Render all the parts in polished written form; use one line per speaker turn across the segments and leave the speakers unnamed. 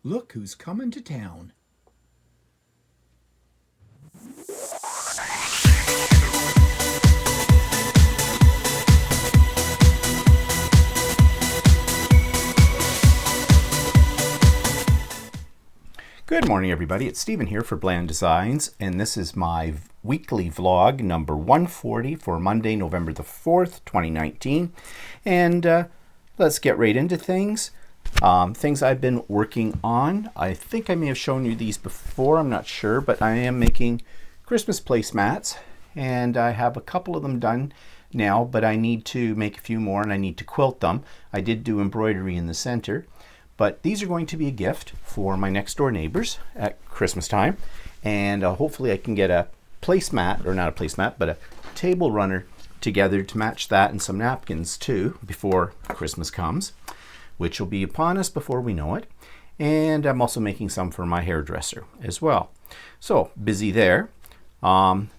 Look who's coming to town.
Good morning, everybody. It's Stephen here for Bland Designs, and this is my weekly vlog number 140 for Monday, November the 4th, 2019. And let's get right into things. Things I've been working on. I think I may have shown you these before, I'm not sure, but I am making Christmas placemats, and I have a couple of them done now, but I need to make a few more and I need to quilt them. I did do embroidery in the center. But these are going to be a gift for my next door neighbors at Christmas time. And hopefully I can get a placemat, or not a placemat, but a table runner together to match that, and some napkins too before Christmas comes, which will be upon us before we know it. And I'm also making some for my hairdresser as well. So busy there.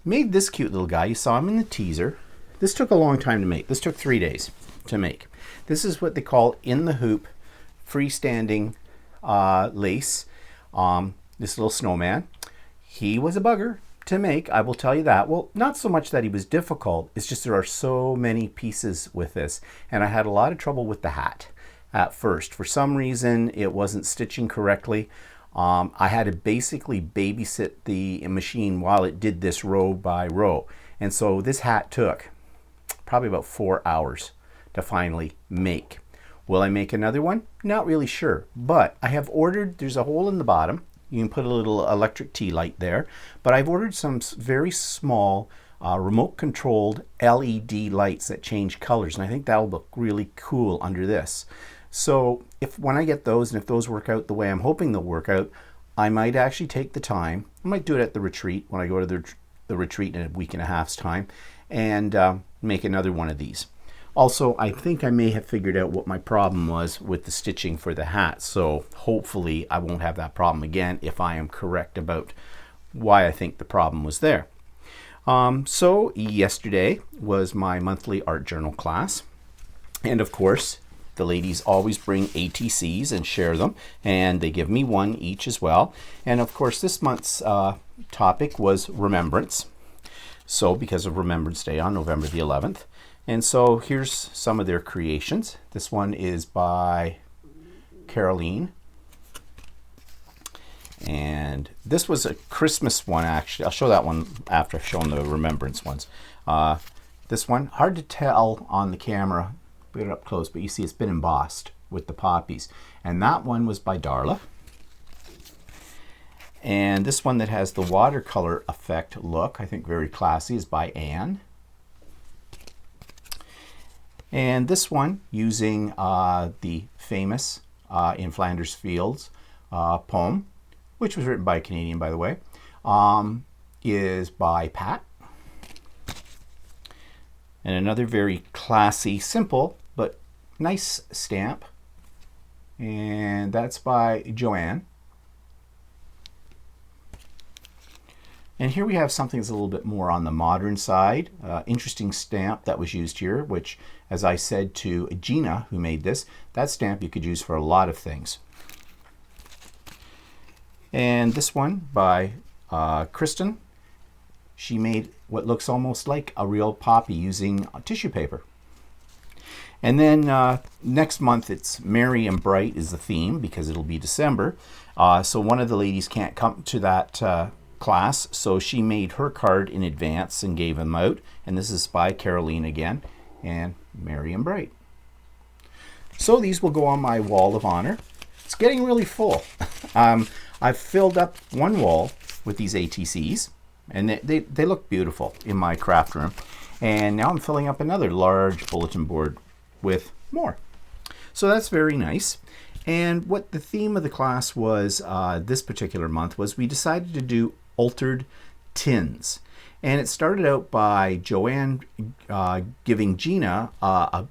Made this cute little guy. You saw him in the teaser. This took a long time to make. This took 3 days to make. This is what they call in the hoop freestanding lace. This little snowman. He was a bugger to make, I will tell you that. Well, not so much that he was difficult, it's just there are so many pieces with this, and I had a lot of trouble with the hat at first. For some reason it wasn't stitching correctly. I had to basically babysit the machine while it did this row by row, and so this hat took probably about 4 hours to finally make. Will I make another one? Not really sure, but I have ordered, there's a hole in the bottom. You can put a little electric tea light there, but I've ordered some very small remote controlled LED lights that change colors, and I think that'll look really cool under this. So when I get those, and if those work out the way I'm hoping they'll work out, I might actually take the time, I might do it at the retreat when I go to the retreat in a week and a half's time, and make another one of these. Also, I think I may have figured out what my problem was with the stitching for the hat, so hopefully I won't have that problem again if I am correct about why I think the problem was there. So yesterday was my monthly art journal class, and of course the ladies always bring ATCs and share them, and they give me one each as well. And of course this month's topic was remembrance, so because of Remembrance Day on November the 11th. And so here's some of their creations. This one is by Caroline. And this was a Christmas one, actually. I'll show that one after I've shown the remembrance ones. This one, hard to tell on the camera, put it up close, but you see it's been embossed with the poppies. And that one was by Darla. And this one that has the watercolor effect look, I think very classy, is by Anne. And this one, using the famous In Flanders Fields poem, which was written by a Canadian, by the way, is by Pat. And another very classy, simple, but nice stamp. And that's by Joanne. And here we have something that's a little bit more on the modern side. Interesting stamp that was used here, which, as I said to Gina, who made this, that stamp you could use for a lot of things. And this one by Kristen. She made what looks almost like a real poppy using tissue paper. And then next month it's Merry and Bright is the theme, because it'll be December. So one of the ladies can't come to that class, so she made her card in advance and gave them out, and this is by Caroline again, and Merry and Bright. So these will go on my wall of honor. It's getting really full. I've filled up one wall with these ATCs, and they look beautiful in my craft room, and now I'm filling up another large bulletin board with more. So that's very nice. And what the theme of the class was this particular month was we decided to do altered tins. And it started out by Joanne giving Gina a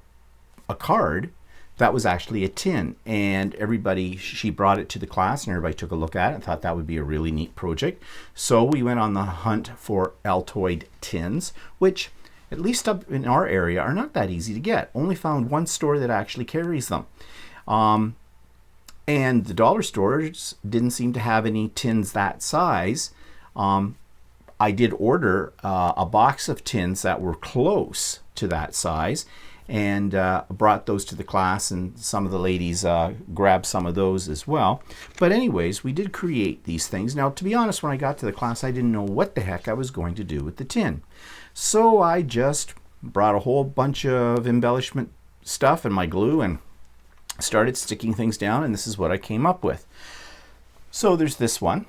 card that was actually a tin, and she brought it to the class and everybody took a look at it and thought that would be a really neat project. So we went on the hunt for Altoid tins, which at least up in our area are not that easy to get. Only found one store that actually carries them. And the dollar stores didn't seem to have any tins that size. I did order a box of tins that were close to that size, and brought those to the class, and some of the ladies grabbed some of those as well. But anyways, we did create these things. Now, to be honest, when I got to the class, I didn't know what the heck I was going to do with the tin. So I just brought a whole bunch of embellishment stuff and my glue and started sticking things down, and this is what I came up with. So there's this one.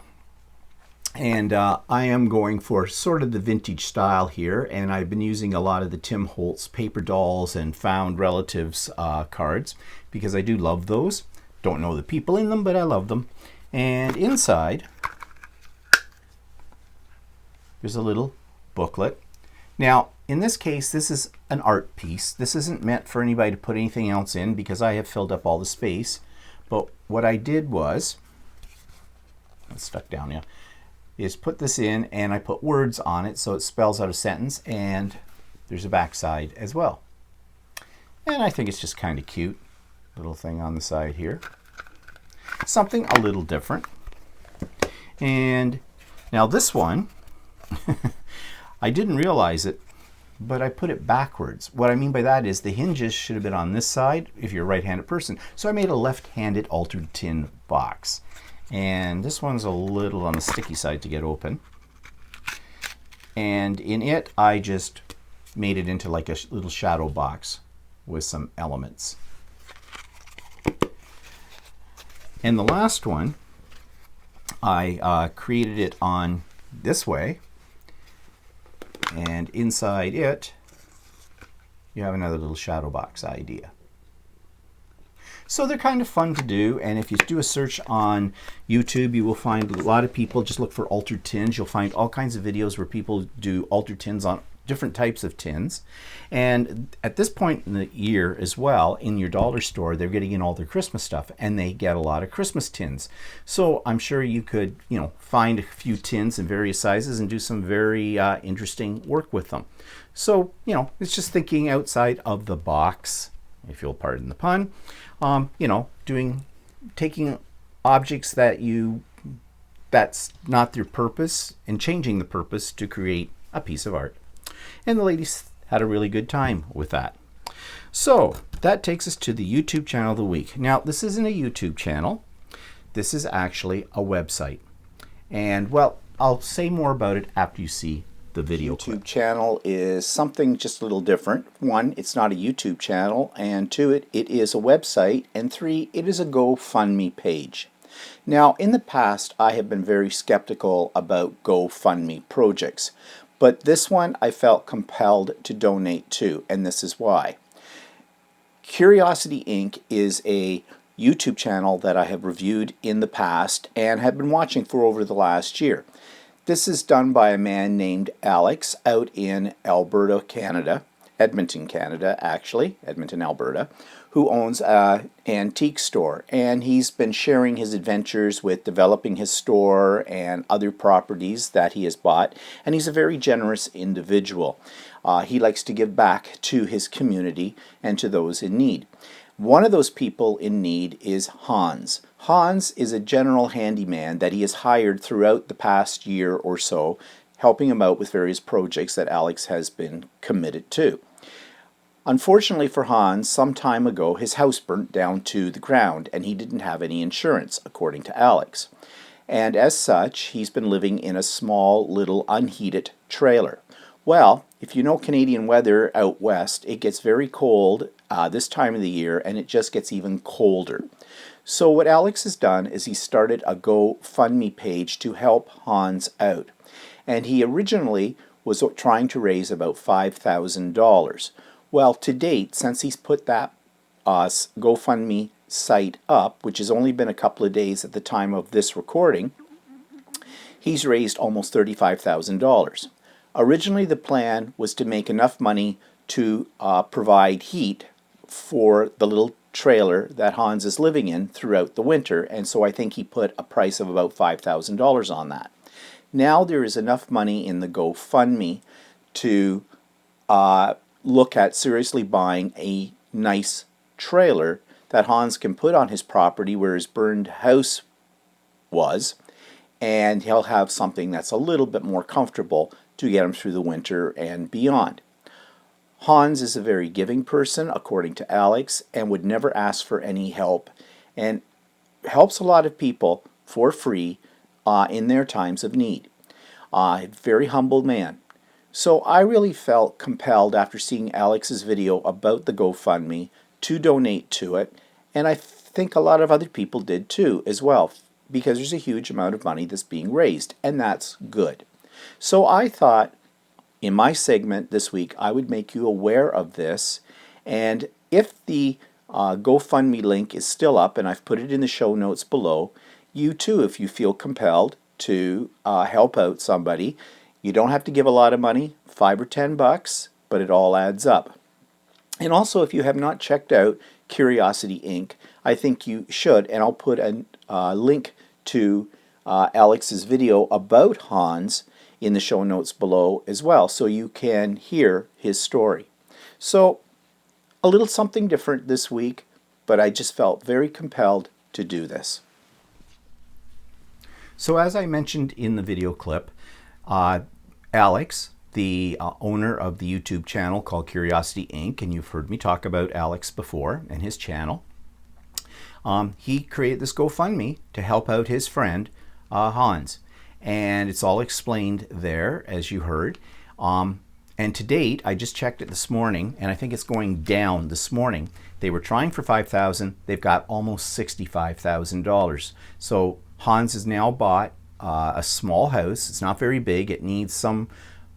And I am going for sort of the vintage style here, and I've been using a lot of the Tim Holtz paper dolls and found relatives cards because I do love those. Don't know the people in them, but I love them. And inside, there's a little booklet. Now, in this case, this is an art piece. This isn't meant for anybody to put anything else in because I have filled up all the space. But what I did was, it's stuck down now, is put this in, and I put words on it so it spells out a sentence, and there's a backside as well. And I think it's just kind of cute. Little thing on the side here. Something a little different. And now this one, I didn't realize it, but I put it backwards. What I mean by that is the hinges should have been on this side if you're a right-handed person. So I made a left-handed altered tin box. And this one's a little on the sticky side to get open. And in it, I just made it into like a little shadow box with some elements. And the last one, I created it on this way. And inside it, you have another little shadow box idea. So they're kind of fun to do, and if you do a search on YouTube, you will find a lot of people just look for altered tins. You'll find all kinds of videos where people do altered tins on different types of tins. And at this point in the year as well, in your dollar store, they're getting in all their Christmas stuff, and they get a lot of Christmas tins. So I'm sure you could, find a few tins in various sizes and do some very interesting work with them. So, it's just thinking outside of the box, if you'll pardon the pun. Taking objects that's not their purpose and changing the purpose to create a piece of art. And the ladies had a really good time with that. So that takes us to the YouTube channel of the week. Now, this isn't a YouTube channel. This is actually a website. And well, I'll say more about it after you see the video clip. YouTube channel is something just a little different. One, it's not a YouTube channel, and two, it is a website, and three, it is a GoFundMe page. Now, in the past, I have been very skeptical about GoFundMe projects, but this one I felt compelled to donate to, and this is why. Curiosity Inc. is a YouTube channel that I have reviewed in the past and have been watching for over the last year. This is done by a man named Alex out in Alberta, Canada, Edmonton, Canada, actually, Edmonton, Alberta, who owns an antique store. And he's been sharing his adventures with developing his store and other properties that he has bought. And he's a very generous individual. He likes to give back to his community and to those in need. One of those people in need is Hans. Hans is a general handyman that he has hired throughout the past year or so, helping him out with various projects that Alex has been committed to. Unfortunately for Hans, some time ago his house burnt down to the ground and he didn't have any insurance, according to Alex. And as such, he's been living in a small little unheated trailer. Well, if you know Canadian weather out west, it gets very cold this time of the year, and it just gets even colder. So what Alex has done is he started a GoFundMe page to help Hans out. And he originally was trying to raise about $5,000. Well, to date, since he's put that GoFundMe site up, which has only been a couple of days at the time of this recording, he's raised almost $35,000. Originally, the plan was to make enough money to provide heat for the little trailer that Hans is living in throughout the winter, and so I think he put a price of about $5,000 on that. Now there is enough money in the GoFundMe to look at seriously buying a nice trailer that Hans can put on his property where his burned house was, and he'll have something that's a little bit more comfortable to get him through the winter and beyond. Hans is a very giving person, according to Alex, and would never ask for any help, and helps a lot of people for free in their times of need. Very humble man. So I really felt compelled after seeing Alex's video about the GoFundMe to donate to it, and I think a lot of other people did too as well, because there's a huge amount of money that's being raised, and that's good. So I thought in my segment this week I would make you aware of this, and if the GoFundMe link is still up, and I've put it in the show notes below, you too, if you feel compelled to help out somebody, you don't have to give a lot of money, $5 or $10, but it all adds up. And also, if you have not checked out Curiosity Inc., I think you should, and I'll put a link to Alex's video about Hans in the show notes below as well, so you can hear his story. So, a little something different this week, but I just felt very compelled to do this. So as I mentioned in the video clip, Alex, the owner of the YouTube channel called Curiosity Inc., and you've heard me talk about Alex before and his channel, he created this GoFundMe to help out his friend Hans. And it's all explained there, as you heard. And to date, I just checked it this morning, and I think it's going down this morning. They were trying for $5,000. They've got almost $65,000. So Hans has now bought a small house. It's not very big. It needs some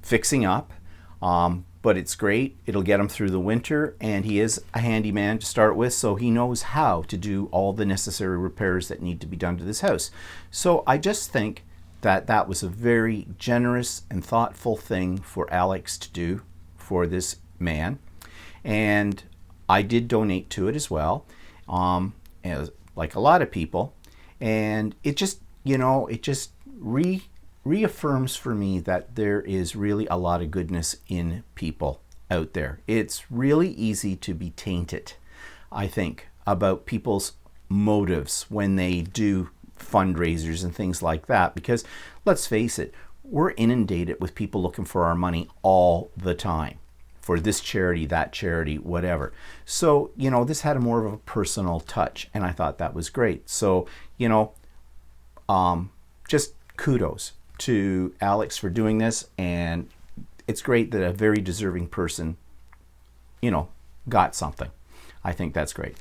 fixing up, but it's great. It'll get him through the winter, and he is a handyman to start with, so he knows how to do all the necessary repairs that need to be done to this house. So I just think that was a very generous and thoughtful thing for Alex to do for this man, and I did donate to it as well, like a lot of people, and it just, it just reaffirms for me that there is really a lot of goodness in people out there. It's really easy to be tainted, I think, about people's motives when they do fundraisers and things like that, because let's face it, we're inundated with people looking for our money all the time for this charity, that charity, whatever. So, this had a more of a personal touch, and I thought that was great. So, just kudos to Alex for doing this, and it's great that a very deserving person, got something. I think that's great.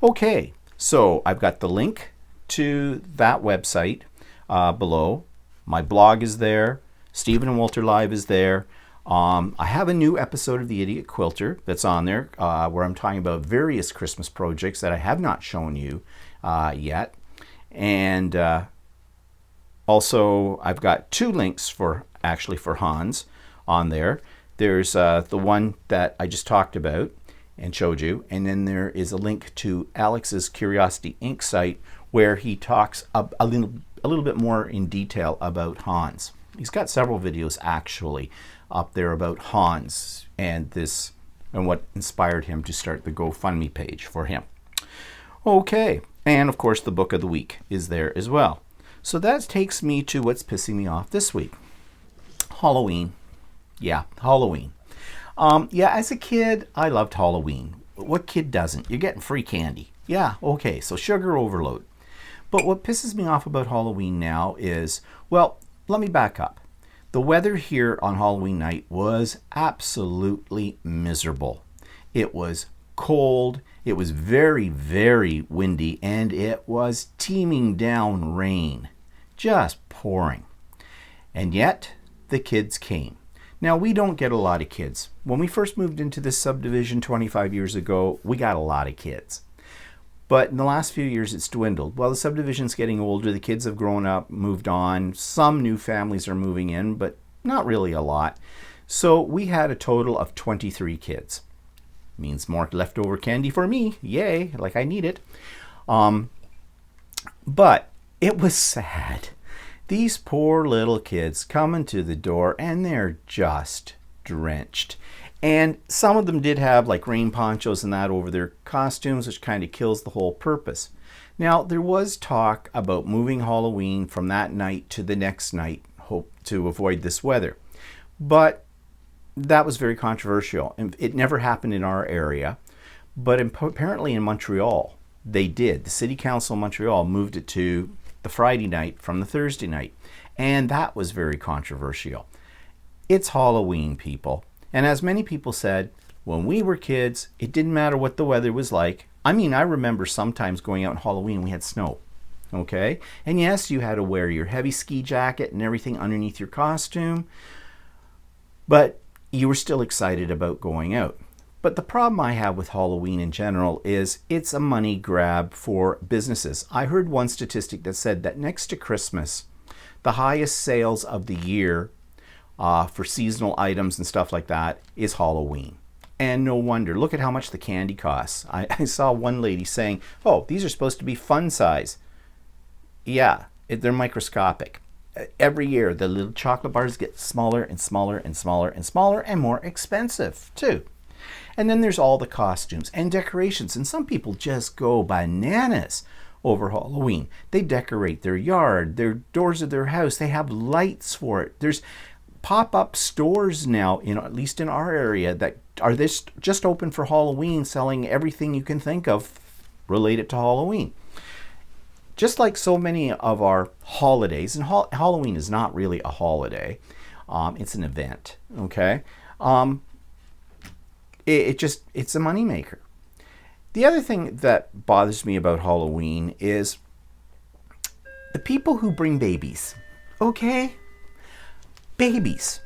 Okay, so I've got the link to that website below. My blog is there. Stephen and Walter Live is there. I have a new episode of The Idiot Quilter that's on there where I'm talking about various Christmas projects that I have not shown you yet. And also, I've got two links for Hans on there. There's the one that I just talked about and showed you, and then there is a link to Alex's Curiosity Inc. site where he talks a little bit more in detail about Hans. He's got several videos actually up there about Hans and what inspired him to start the GoFundMe page for him. Okay, and of course the book of the week is there as well. So that takes me to what's pissing me off this week. Halloween. Yeah, Halloween. As a kid, I loved Halloween. What kid doesn't? You're getting free candy. Yeah, okay, so sugar overload. But what pisses me off about Halloween now is, well, let me back up. The weather here on Halloween night was absolutely miserable. It was cold, it was very, very windy, and it was teeming down rain. Just pouring. And yet, the kids came. Now, we don't get a lot of kids. When we first moved into this subdivision 25 years ago, we got a lot of kids. But in the last few years, it's dwindled. Well, the subdivision's getting older. The kids have grown up, moved on. Some new families are moving in, but not really a lot. So we had a total of 23 kids. Means more leftover candy for me. Yay, like I need it. But it was sad. These poor little kids coming to the door, and they're just drenched. And some of them did have like rain ponchos and that over their costumes, which kind of kills the whole purpose. Now, there was talk about moving Halloween from that night to the next night, hope to avoid this weather. But that was very controversial. And it never happened in our area, but apparently in Montreal, they did. The City Council of Montreal moved it to the Friday night from the Thursday night. And that was very controversial. It's Halloween, people. And as many people said, when we were kids, it didn't matter what the weather was like. I mean, I remember sometimes going out on Halloween, we had snow, okay? And yes, you had to wear your heavy ski jacket and everything underneath your costume, but you were still excited about going out. But the problem I have with Halloween in general is it's a money grab for businesses. I heard one statistic that said that next to Christmas, the highest sales of the year for seasonal items and stuff like that is Halloween. And no wonder. Look at how much the candy costs. I saw one lady saying, oh, these are supposed to be fun size. Yeah, they're microscopic. Every year, the little chocolate bars get smaller and smaller and smaller and smaller and more expensive, too. And then there's all the costumes and decorations. And some people just go bananas over Halloween. They decorate their yard, their doors of their house. They have lights for it. There's pop-up stores now, at least in our area, that are just open for Halloween, selling everything you can think of related to Halloween. Just like so many of our holidays, and Halloween is not really a holiday, it's an event, okay? It's a moneymaker. The other thing that bothers me about Halloween is the people who bring babies, okay? Babies.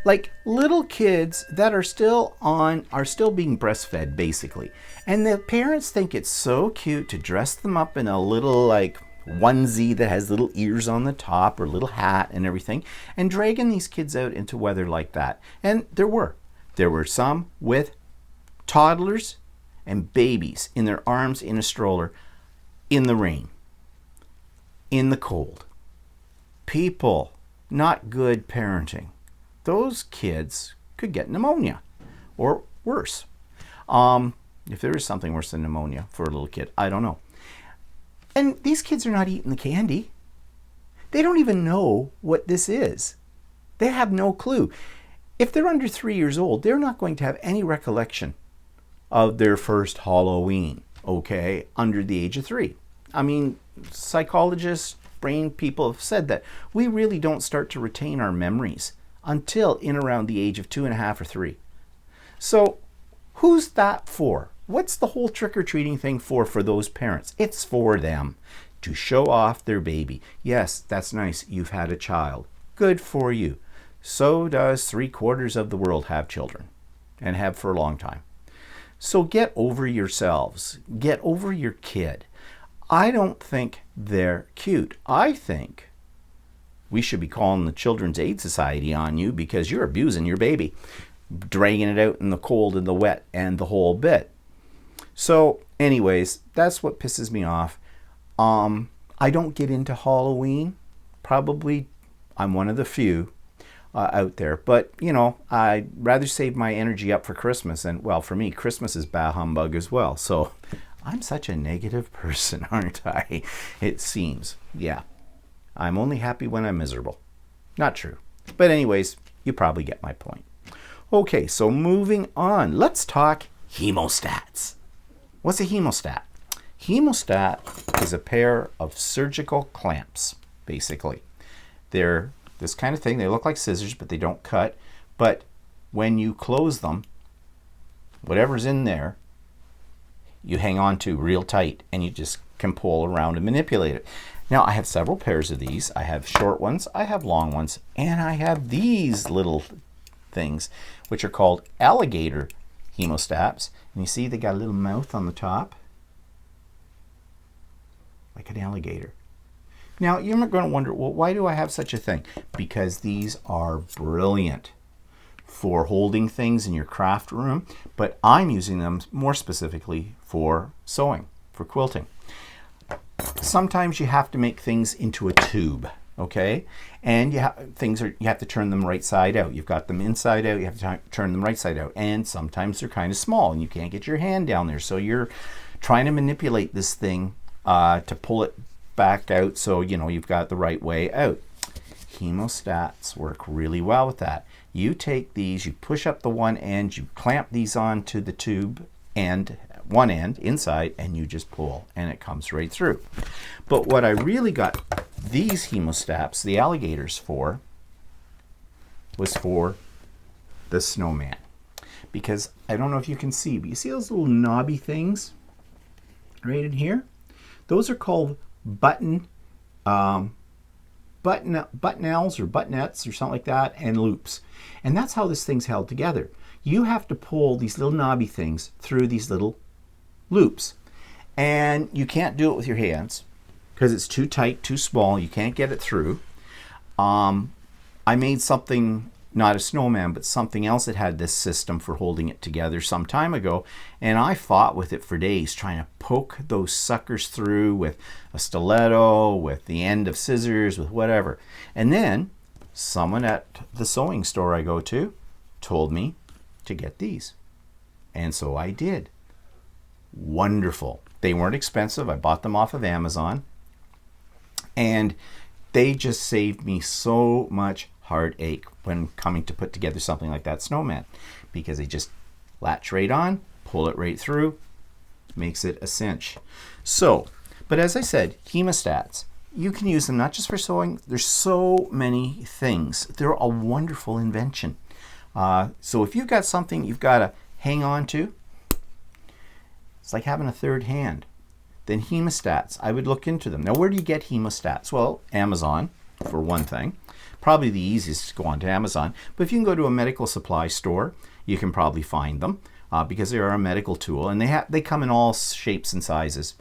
Like little kids that are still being breastfed, basically. And the parents think it's so cute to dress them up in a little like onesie that has little ears on the top or little hat and everything, and dragging these kids out into weather like that. And there were some with toddlers and babies in their arms in a stroller in the rain, in the cold. People, not good parenting. Those kids could get pneumonia or worse. If there is something worse than pneumonia for a little kid, I don't know. And these kids are not eating the candy. They don't even know what this is. They have no clue. If they're under 3 years old, they're not going to have any recollection of their first Halloween, okay, under the age of 3. I mean, psychologists, brain people have said that we really don't start to retain our memories until in around the age of 2.5 or 3. So who's that for? What's the whole trick-or-treating thing for those parents? It's for them to show off their baby. Yes, that's nice. You've had a child. Good for you. So does 3/4 of the world have children, and have for a long time. So get over yourselves. Get over your kid. I don't think they're cute. I think we should be calling the Children's Aid Society on you because you're abusing your baby, dragging it out in the cold and the wet and the whole bit. So anyways, that's what pisses me off. I don't get into Halloween. Probably I'm one of the few out there. But, I'd rather save my energy up for Christmas. And, well, for me, Christmas is bah humbug as well. So I'm such a negative person, aren't I? It seems. Yeah. I'm only happy when I'm miserable. Not true. But anyways, you probably get my point. Okay, so moving on. Let's talk hemostats. What's a hemostat? Hemostat is a pair of surgical clamps, basically. They're this kind of thing. They look like scissors, but they don't cut. But when you close them, whatever's in there, you hang on to real tight, and you just can pull around and manipulate it. Now, I have several pairs of these. I have short ones, I have long ones, and I have these little things, which are called alligator hemostats. And you see they got a little mouth on the top, like an alligator. Now, you're going to wonder, well, why do I have such a thing? Because these are brilliant for holding things in your craft room, but I'm using them more specifically for sewing, for quilting. Sometimes you have to make things into a tube, okay? And you have to turn them right side out. You've got them inside out, you have to turn them right side out. And sometimes they're kind of small and you can't get your hand down there. So you're trying to manipulate this thing to pull it back out so you've got the right way out. Hemostats work really well with that. You take these, you push up the one end, you clamp these onto the tube and one end inside, and you just pull and it comes right through. But what I really got these hemostats, the alligators, for was for the snowman. Because I don't know if you can see, but you see those little knobby things right in here? Those are called buttonels or buttonettes or something like that, and loops. And that's how this thing's held together. You have to pull these little knobby things through these little loops. And you can't do it with your hands because it's too tight, too small. You can't get it through. I made something, not a snowman, but something else that had this system for holding it together some time ago. And I fought with it for days trying to poke those suckers through with a stiletto, with the end of scissors, with whatever. And then someone at the sewing store I go to told me to get these. And so I did. Wonderful. They weren't expensive. I bought them off of Amazon. And they just saved me so much heartache when coming to put together something like that snowman, because they just latch right on, pull it right through, makes it a cinch. So, but as I said, hemostats, you can use them not just for sewing. There's so many things. They're a wonderful invention. So if you've got something you've got to hang on to, it's like having a third hand. Then hemostats, I would look into them. Now, where do you get hemostats? Well, Amazon, for one thing. Probably the easiest to go onto Amazon. But if you can go to a medical supply store, you can probably find them because they are a medical tool, and they come in all shapes and sizes.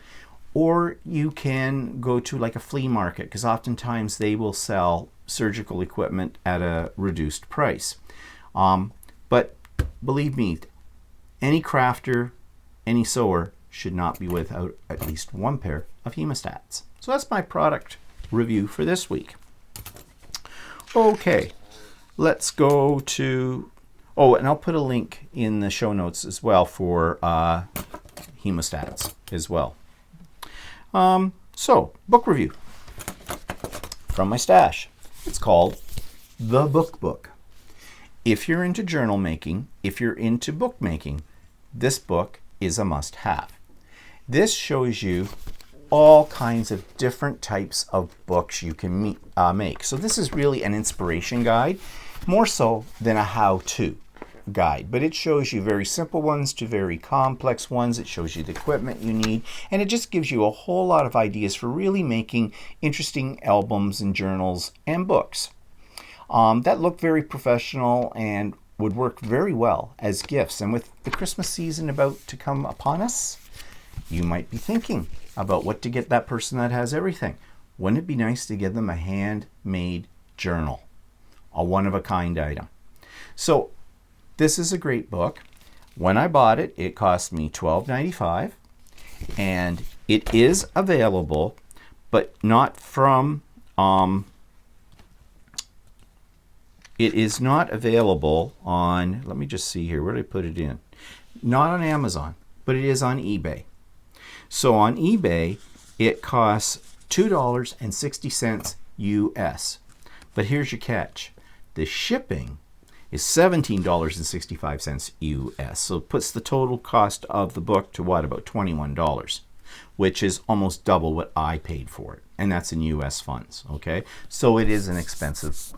Or you can go to like a flea market, because oftentimes they will sell surgical equipment at a reduced price. But believe me, any crafter, any sewer should not be without at least one pair of hemostats. So that's my product review for this week. Okay, let's go to, and I'll put a link in the show notes as well for hemostats as well. So, book review from my stash. It's called The Book. If you're into journal making, if you're into bookmaking, this book is a must-have. This shows you all kinds of different types of books you can make. So this is really an inspiration guide, more so than a how-to guide. But it shows you very simple ones to very complex ones. It shows you the equipment you need, and it just gives you a whole lot of ideas for really making interesting albums and journals and books that look very professional and would work very well as gifts. And with the Christmas season about to come upon us, you might be thinking about what to get that person that has everything. Wouldn't it be nice to give them a handmade journal, a one-of-a-kind item? So this is a great book. When I bought it, it cost me $12.95, and it is available, but not from it is not available on, let me just see here, where did I put it in? Not on Amazon, but it is on eBay. So on eBay, it costs $2.60 US. But here's your catch. The shipping is $17.65 US. So it puts the total cost of the book to what, about $21, which is almost double what I paid for it. And that's in US funds, okay? So it is an expensive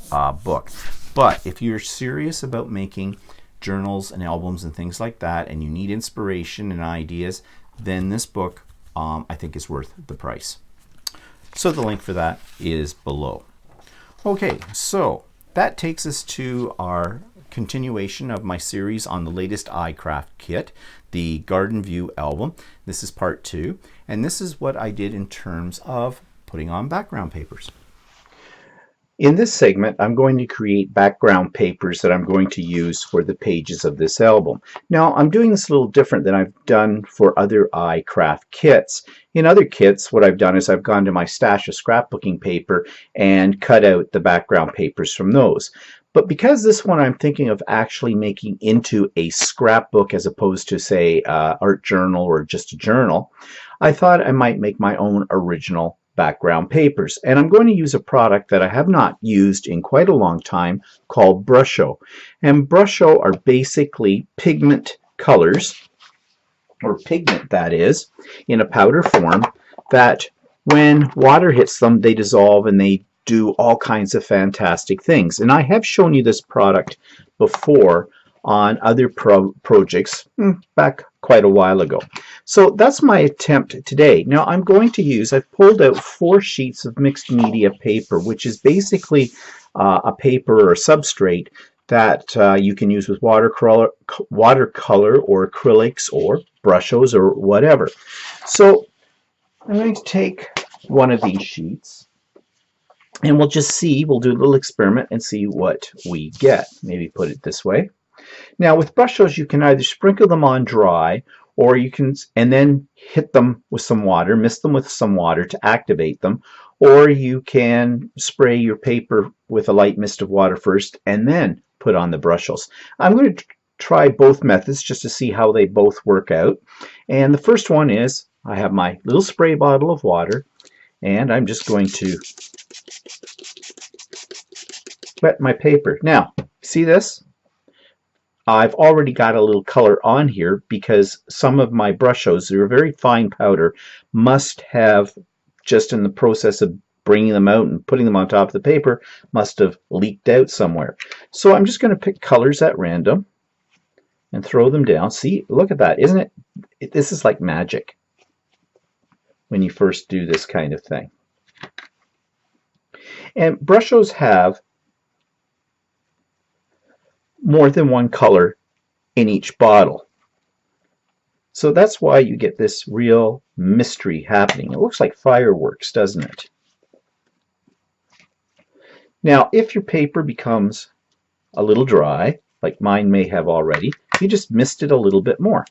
book. But if you're serious about making journals and albums and things like that, and you need inspiration and ideas, then this book I think is worth the price. So the link for that is below. Okay, so that takes us to our continuation of my series on the latest iCraft kit, the Garden View album. This is part 2, and this is what I did in terms of putting on background papers. In this segment, I'm going to create background papers that I'm going to use for the pages of this album. Now, I'm doing this a little different than I've done for other iCraft kits. In other kits, what I've done is I've gone to my stash of scrapbooking paper and cut out the background papers from those. But because this one I'm thinking of actually making into a scrapbook as opposed to, say, art journal or just a journal, I thought I might make my own original background papers. And I'm going to use a product that I have not used in quite a long time called Brusho. And Brusho are basically pigment colors, or pigment that is, in a powder form that when water hits them, they dissolve and they do all kinds of fantastic things. And I have shown you this product before on other projects back quite a while ago. So that's my attempt today. Now I'm going to use, I've pulled out 4 sheets of mixed media paper, which is basically a paper or substrate that you can use with watercolor or acrylics or brushes or whatever. So I'm going to take one of these sheets and we'll just see, we'll do a little experiment and see what we get. Maybe put it this way. Now with brushes, you can either sprinkle them on dry, or you can, and then hit them with some water, mist them with some water to activate them, or you can spray your paper with a light mist of water first and then put on the brushes. I'm going to try both methods just to see how they both work out. And the first one is, I have my little spray bottle of water, and I'm just going to wet my paper. Now, see this? I've already got a little color on here because some of my brushes, they're a very fine powder, must have, just in the process of bringing them out and putting them on top of the paper, must have leaked out somewhere. So I'm just going to pick colors at random and throw them down. See, look at that. Isn't it? This is like magic when you first do this kind of thing. And brushes have more than one color in each bottle. So that's why you get this real mystery happening. It looks like fireworks, doesn't it? Now, if your paper becomes a little dry, like mine may have already, you just mist it a little bit more.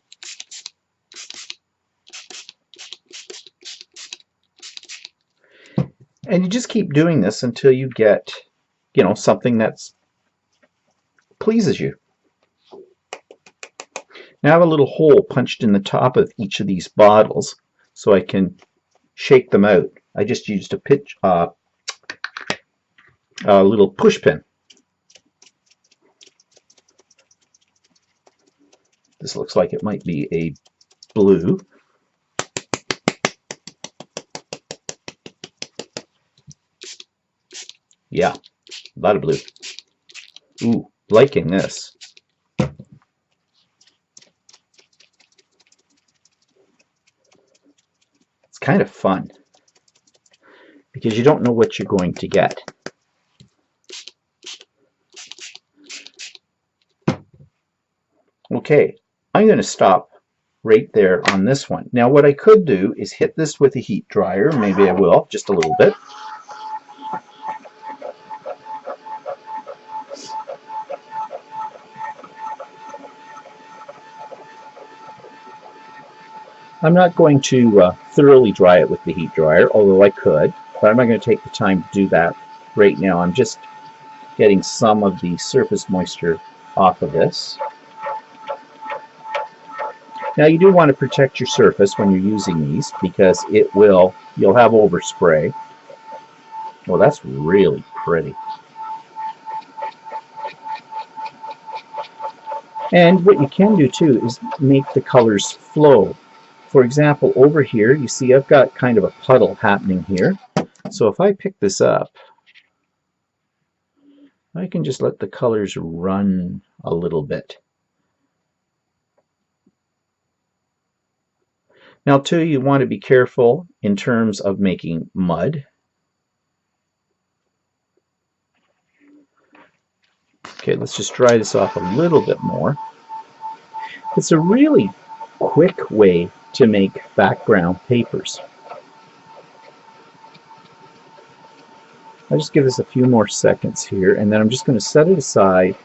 And you just keep doing this until you get, something that's pleases you. Now I have a little hole punched in the top of each of these bottles so I can shake them out. I just used a little push pin. This looks like it might be a blue. Yeah, a lot of blue. Ooh, liking this. It's kind of fun because you don't know what you're going to get. Okay, I'm going to stop right there on this one. Now what I could do is hit this with a heat dryer. Maybe I will, just a little bit. I'm not going to thoroughly dry it with the heat dryer, although I could, but I'm not going to take the time to do that right now. I'm just getting some of the surface moisture off of this. Now you do want to protect your surface when you're using these because you'll have overspray. Well, that's really pretty. And what you can do too is make the colors flow. For example, over here, you see I've got kind of a puddle happening here. So if I pick this up, I can just let the colors run a little bit. Now too, you want to be careful in terms of making mud. Okay, let's just dry this off a little bit more. It's a really quick way to make background papers. I'll just give this a few more seconds here, and then I'm just going to set it aside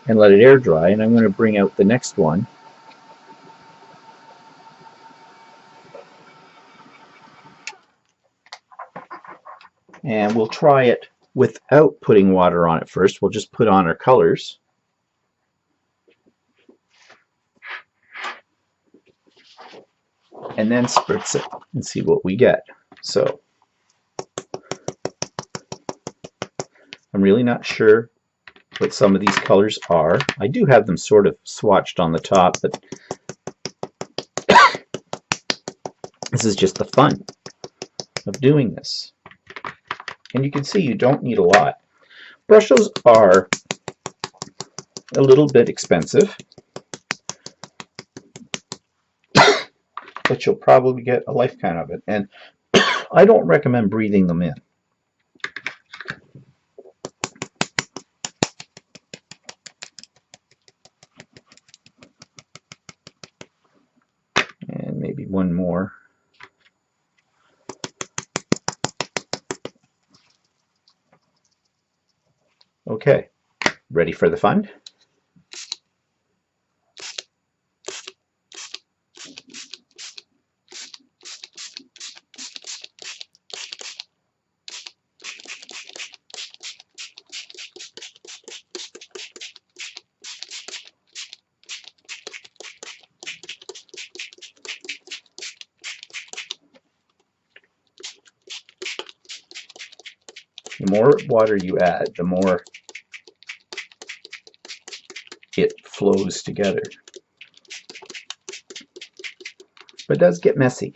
and let it air dry, and I'm going to bring out the next one. And we'll try it without putting water on it first. We'll just put on our colors. And then spritz it and see what we get. So I'm really not sure what some of these colors are. I do have them sort of swatched on the top, but this is just the fun of doing this. And you can see you don't need a lot. Brushes are a little bit expensive, but you'll probably get a lifetime of it. And I don't recommend breathing them in. And maybe one more. Okay, ready for the fun? The more water you add, the more it flows together. But it does get messy.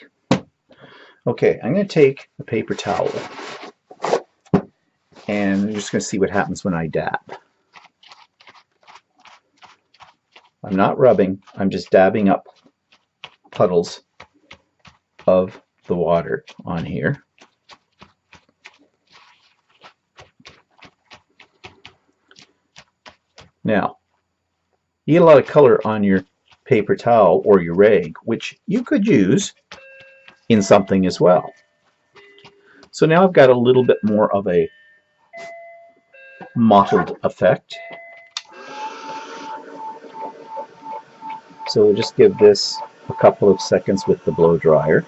Okay, I'm going to take a paper towel and I'm just going to see what happens when I dab. I'm not rubbing, I'm just dabbing up puddles of the water on here. Now, you get a lot of color on your paper towel or your rag, which you could use in something as well. So now I've got a little bit more of a mottled effect. So we'll just give this a couple of seconds with the blow dryer.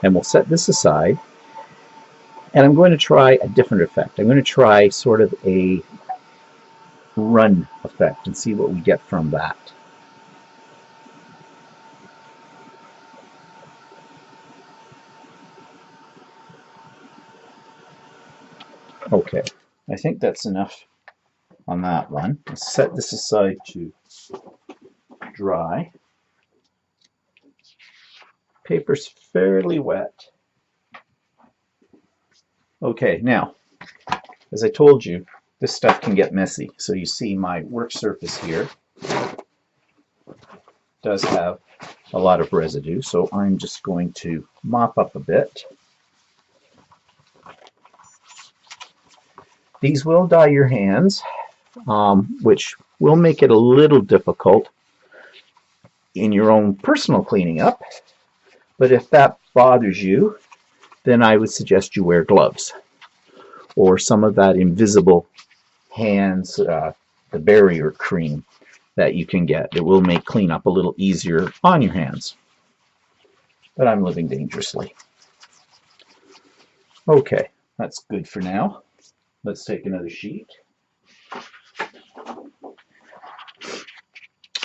And we'll set this aside. And I'm going to try a different effect. I'm going to try sort of a run effect and see what we get from that. Okay, I think that's enough on that one. Let's set this aside to dry. Paper's fairly wet. Okay, now, as I told you, this stuff can get messy. So you see my work surface here does have a lot of residue, so I'm just going to mop up a bit. These will dye your hands, which will make it a little difficult in your own personal cleaning up. But if that bothers you, then I would suggest you wear gloves or some of that invisible hands, the barrier cream that you can get. It will make cleanup a little easier on your hands. But I'm living dangerously. Okay, that's good for now. Let's take another sheet.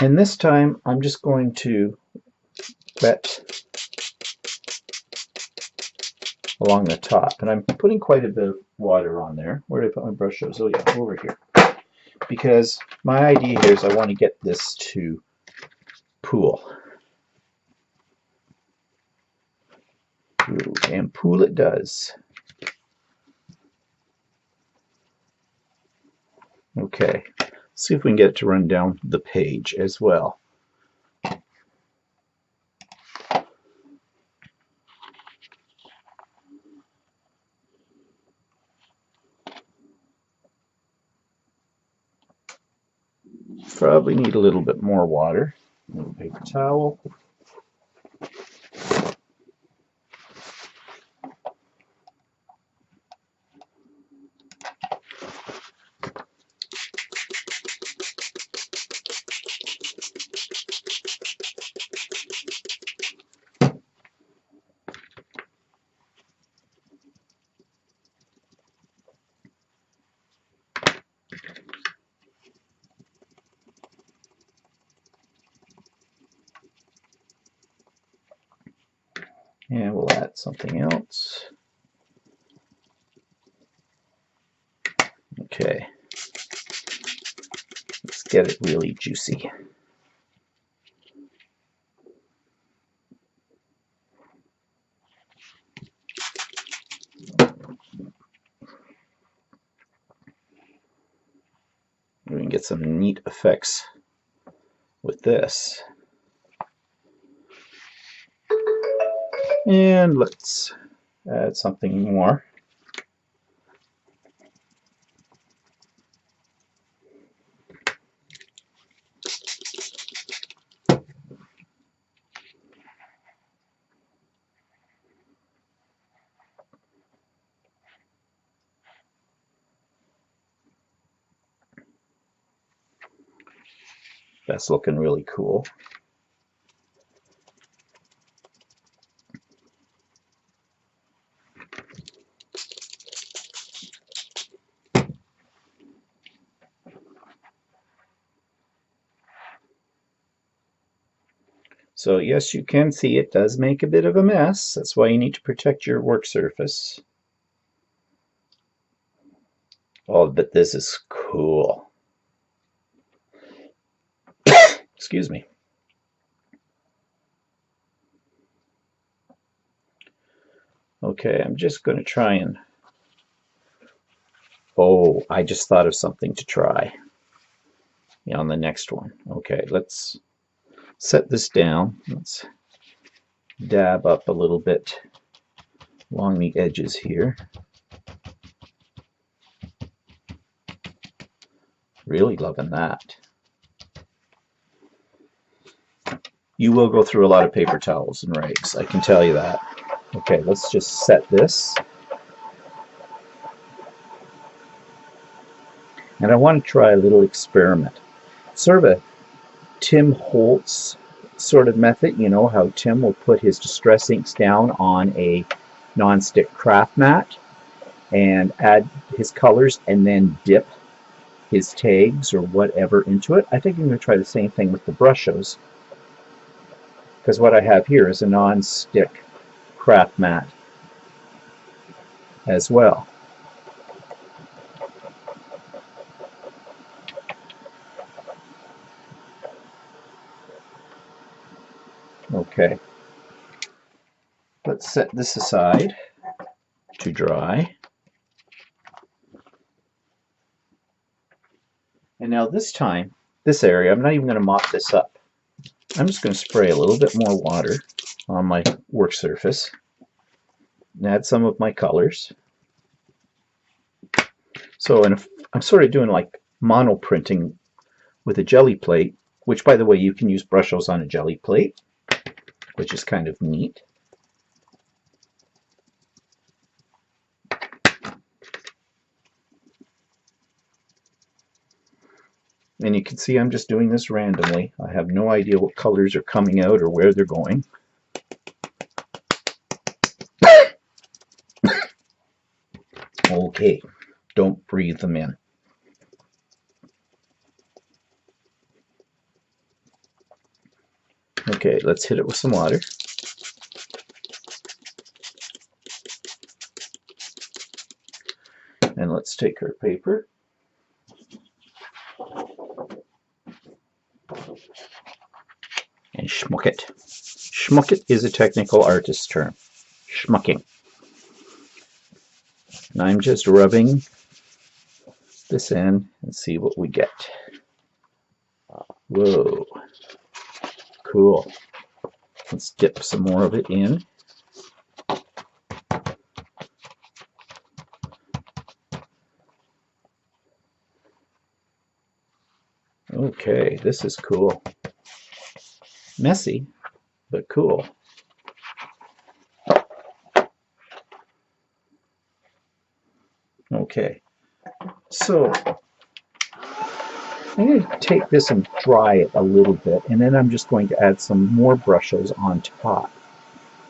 And this time I'm just going to wet along the top. And I'm putting quite a bit of water on there. Where did I put my brush? Oh yeah, over here. Because my idea here is I want to get this to pool. Ooh, and pool it does. Okay, see if we can get it to run down the page as well. Probably need a little bit more water. A little paper towel. add something else. Okay, let's get it really juicy. We can get some neat effects with this. And let's add something more. That's looking really cool. So yes, you can see it does make a bit of a mess. That's why you need to protect your work surface. Oh, but this is cool. Excuse me. Okay, I'm just going to try and... Oh, I just thought of something to try on the next one. Okay, let's set this down. Let's dab up a little bit along the edges here. Really loving that. You will go through a lot of paper towels and rags, I can tell you that. Okay, let's just set this. And I want to try a little experiment. Sort of a Tim Holtz sort of method. You know how Tim will put his distress inks down on a non-stick craft mat and add his colors and then dip his tags or whatever into it. I think I'm going to try the same thing with the brushes, because what I have here is a non-stick craft mat as well. Okay, let's set this aside to dry. And now this time, this area, I'm not even going to mop this up. I'm just going to spray a little bit more water on my work surface and add some of my colors. So I'm sort of doing like mono printing with a jelly plate, which by the way, you can use brushes on a jelly plate, which is kind of neat. And you can see I'm just doing this randomly. I have no idea what colors are coming out or where they're going. Okay, don't breathe them in. Okay, let's hit it with some water. And let's take our paper. And schmuck it. Schmuck it is a technical artist term. Schmucking. And I'm just rubbing this in and see what we get. Whoa. Cool. Let's dip some more of it in. Okay, this is cool. Messy, but cool. Okay, so I'm going to take this and dry it a little bit, and then I'm just going to add some more brushes on top.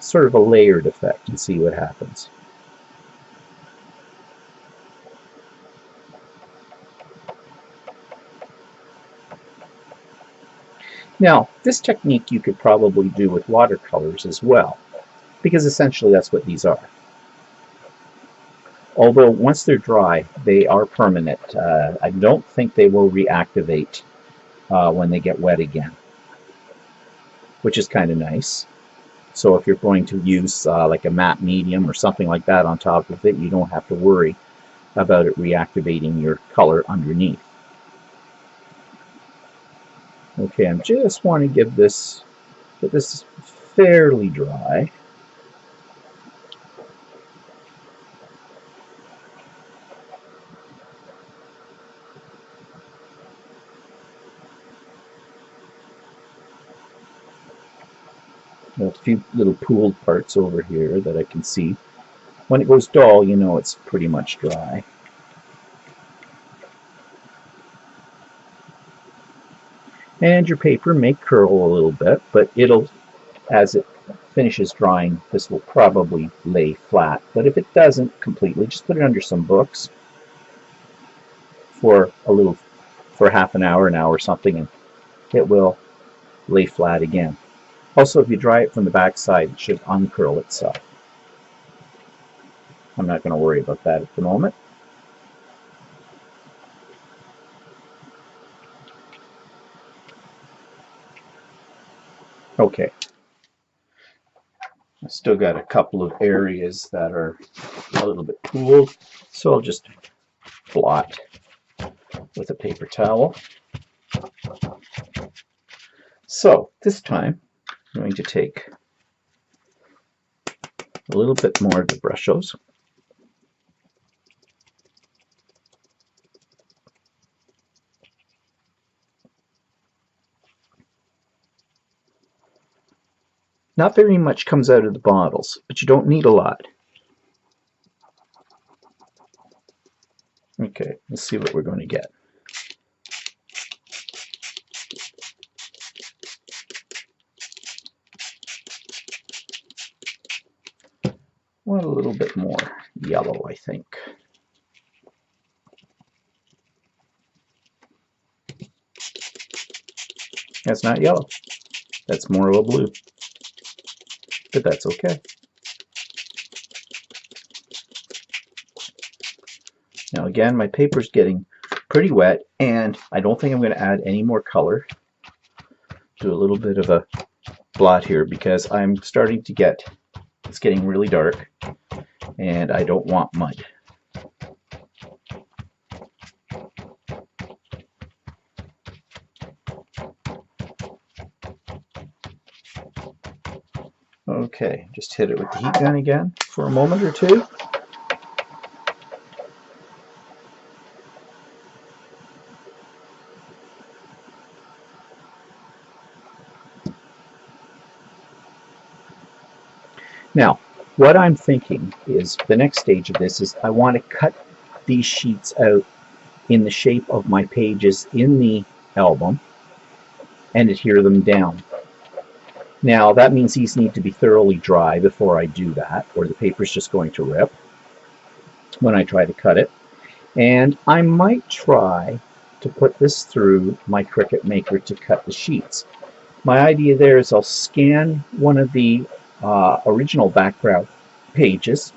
Sort of a layered effect, and see what happens. Now, this technique you could probably do with watercolors as well, because essentially that's what these are. Although once they're dry, they are permanent. I don't think they will reactivate when they get wet again, which is kind of nice. So if you're going to use like a matte medium or something like that on top of it, you don't have to worry about it reactivating your color underneath. Okay, I just want to get this fairly dry. There's a few little pooled parts over here that I can see. When it goes dull, you know it's pretty much dry. And your paper may curl a little bit, but it'll, as it finishes drying, this will probably lay flat. But if it doesn't completely, just put it under some books for half an hour or something, and it will lay flat again. Also, if you dry it from the back side, it should uncurl itself. I'm not going to worry about that at the moment. Okay. I've still got a couple of areas that are a little bit pooled, so I'll just blot with a paper towel. So this time I'm going to take a little bit more of the brushes. Not very much comes out of the bottles, but you don't need a lot. Okay, let's see what we're going to get. Want a little bit more yellow, I think. That's not yellow. That's more of a blue. But that's okay. Now again, my paper's getting pretty wet, and I don't think I'm going to add any more color. Do a little bit of a blot here because I'm starting to get, it's getting really dark, and I don't want mud. Okay, just hit it with the heat gun again for a moment or two. Now, what I'm thinking is the next stage of this is I want to cut these sheets out in the shape of my pages in the album and adhere them down. Now, that means these need to be thoroughly dry before I do that, or the paper's just going to rip when I try to cut it. And I might try to put this through my Cricut Maker to cut the sheets. My idea there is I'll scan one of the original background pages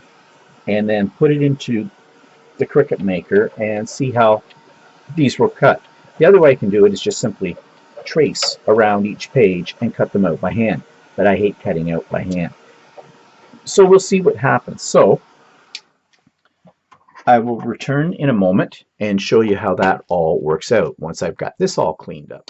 and then put it into the Cricut Maker and see how these were cut. The other way I can do it is just simply trace around each page and cut them out by hand, but I hate cutting out by hand. So we'll see what happens. So I will return in a moment and show you how that all works out once I've got this all cleaned up.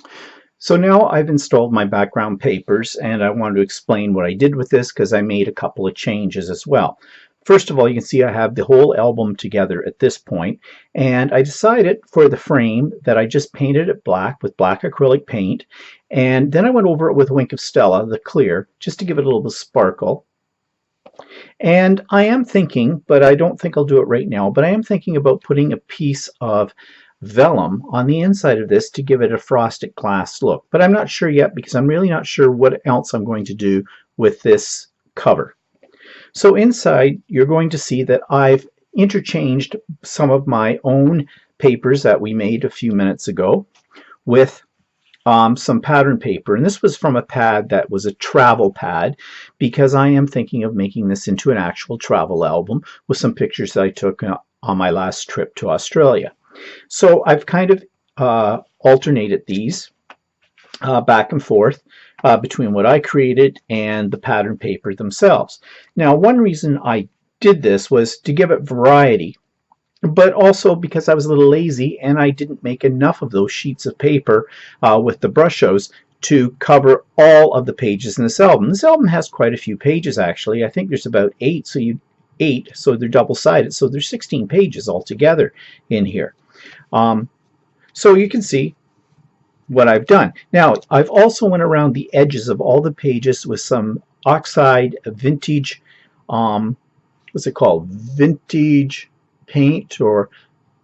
So now I've installed my background papers, and I wanted to explain what I did with this because I made a couple of changes as well. First of all, you can see I have the whole album together at this point, and I decided for the frame that I just painted it black with black acrylic paint, and then I went over it with Wink of Stella, the clear, just to give it a little bit of sparkle. And I am thinking, but I don't think I'll do it right now, but I am thinking about putting a piece of vellum on the inside of this to give it a frosted glass look. But I'm not sure yet because I'm really not sure what else I'm going to do with this cover. So inside you're going to see that I've interchanged some of my own papers that we made a few minutes ago with
some pattern paper, and this was from a pad that was a travel pad because I am thinking of making this into an actual travel album with some pictures that I took on my last trip to Australia. So I've kind of alternated these back and forth between what I created and the pattern paper themselves. Now, one reason I did this was to give it variety, but also because I was a little lazy and I didn't make enough of those sheets of paper with the brushos to cover all of the pages in this album. This album has quite a few pages, actually. I think there's about eight, so they're double-sided, so there's 16 pages altogether in here. So you can see what I've done. Now, I've also went around the edges of all the pages with some oxide vintage, what's it called? Vintage paint or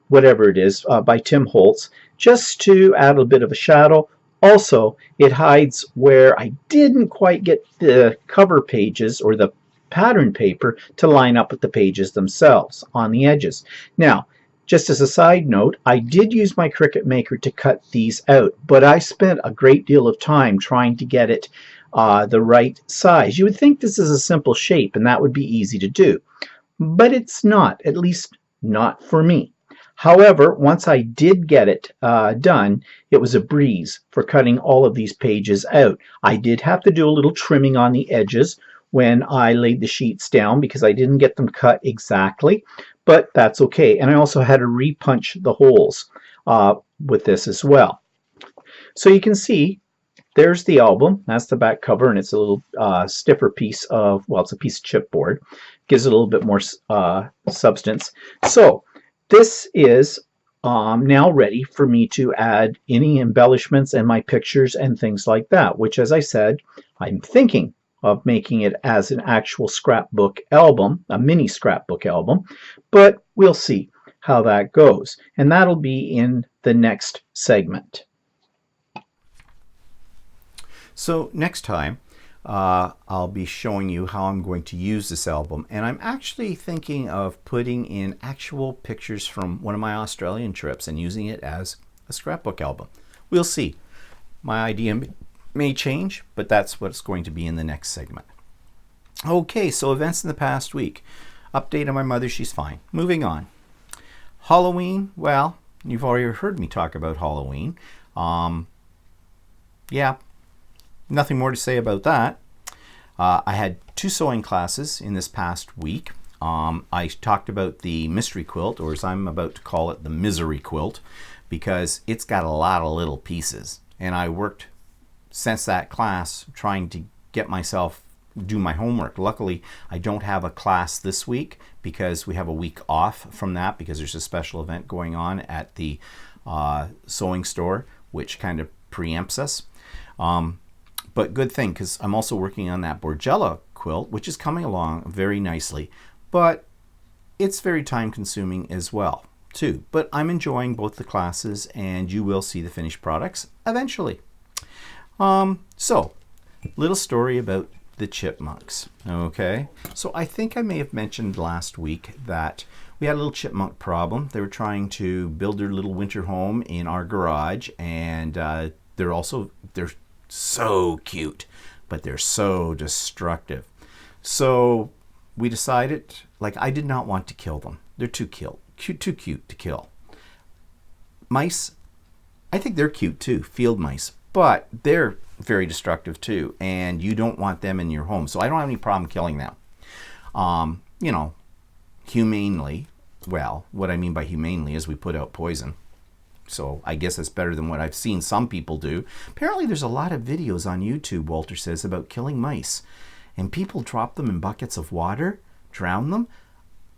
whatever it is by Tim Holtz, just to add a bit of a shadow. Also, it hides where I didn't quite get the cover pages or the pattern paper to line up with the pages themselves on the edges. Now, just as a side note, I did use my Cricut Maker to cut these out, but I spent a great deal of time trying to get it the right size. You would think this is a simple shape and that would be easy to do, but it's not, at least not for me. However, once I did get it done, it was a breeze for cutting all of these pages out. I did have to do a little trimming on the edges when I laid the sheets down because I didn't get them cut exactly, but that's okay. And I also had to repunch the holes with this as well. So you can see there's the album. That's the back cover, and it's a little stiffer piece of, well, it's a piece of chipboard. Gives it a little bit more substance. So this is now ready for me to add any embellishments and my pictures and things like that, which, as I said, I'm thinking of making it as an actual scrapbook album, a mini scrapbook album, but we'll see how that goes. And that'll be in the next segment.
So next time, I'll be showing you how I'm going to use this album, and I'm actually thinking of putting in actual pictures from one of my Australian trips and using it as a scrapbook album. We'll see. My idea may change, but that's what's going to be in the next segment. Okay, so events in the past week. Update on my mother, she's fine. Moving on. Halloween, well, you've already heard me talk about Halloween. Yeah, nothing more to say about that. I had 2 sewing classes in this past week. I talked about the mystery quilt, or as I'm about to call it, the misery quilt, because it's got a lot of little pieces. And I worked since that class trying to get myself do my homework. Luckily, I don't have a class this week because we have a week off from that because there's a special event going on at the sewing store, which kind of preempts us. But good thing, because I'm also working on that Borgella quilt, which is coming along very nicely. But it's very time consuming as well, too. But I'm enjoying both the classes, and you will see the finished products eventually. So, little story about the chipmunks. Okay, so I think I may have mentioned last week that we had a little chipmunk problem. They were trying to build their little winter home in our garage, and they're so cute, but they're so destructive. So we decided, like, I did not want to kill them. They're too cute to kill. Mice, I think they're cute too, field mice, but they're very destructive too, and you don't want them in your home. So I don't have any problem killing them. You know, humanely. Well, what I mean by humanely is we put out poison. So I guess that's better than what I've seen some people do. Apparently there's a lot of videos on YouTube, Walter says, about killing mice. And people drop them in buckets of water, drown them.